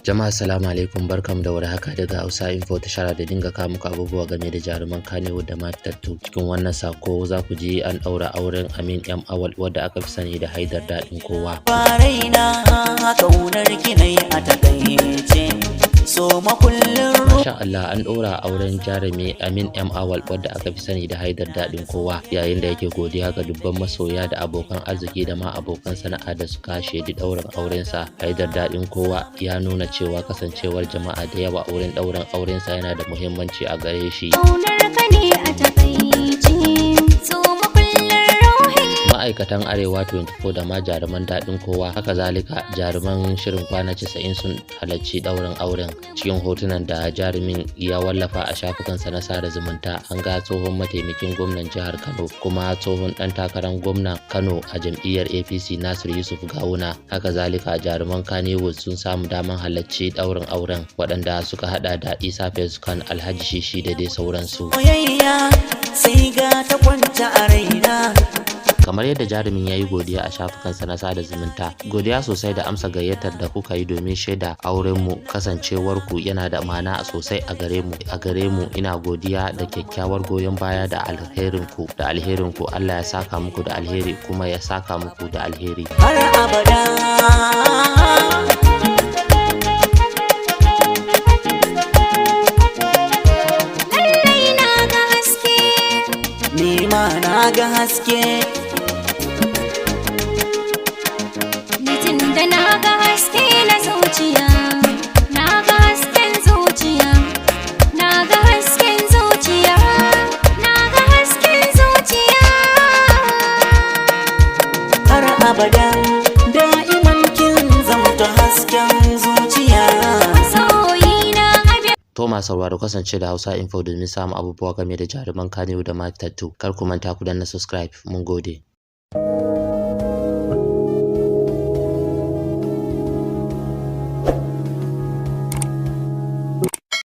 Jama'a assalamu alaikum, barkamu da warhaka daga Hausa Info, tashar da dinga kawo muku abubuwa game da jaruman Kannywood da matattu. Cikin wannan sako za ku ji an ɗaura auren Amin M Awal wadda aka fi sani da Haidar Daɗin Kowa. Masha Allah, an ɗora auren jarumi Amin M Awal wadda aka fi sani da Haidar Daɗin Kowa, yayin da yake godiya ga dubban masoya da abokan arziki da ma abokan sana'a da suka shaidi ɗaurin aurensa. Haidar Daɗin Kowa ya nuna cewa kasancewar jama'a da yawa wurin ɗaurin aurensa yana da muhimmanci a gare shi. Ma'aikatan Arewa 24 da ma jaruman Daɗin Kowa, haka zalika jaruman shirin kwana 90 sun halarci ɗaurin auren. Cikin hotunan da jarumin ya wallafa a shafukansa na sada zumunta, an ga tsohon mataimakin gwamnan jihar Kano kuma tsohon ɗan takarar gwamnan Kano a jam'iyyar APC Nasir Yusuf Gawuna. Haka zalika jaruman Kannywood sun samu daman halarci ɗaurin auren, waɗanda suka hada da Isa Feskan, Alhaji Shishi da dai sauransu. Kamar yadda jarumin ya yi godiya a shafukansa na sada zumunta, godiya sosai da amsa gayyatar da kuka yi domin shaida aurenmu, kasancewarku yana da ma'ana sosai a gare mu. Ina godiya da kyakkyawar goyon baya da alherinku Allah ya saka muku da alheri kuma ya saka muku da alheri har abada. Na ga haske, nitin da na ga haske na zuciya, na ga hasken zuciya, na ga hasken zuciya, na ga hasken zuciya har abada, da'iman kin zamta hasken zuciya. To masu sauraro, kasance da Hausa Info domin samun abubuwa game da jaruman Kannywood da matattu. Kar ku manta ku danna subscribe. Mun gode.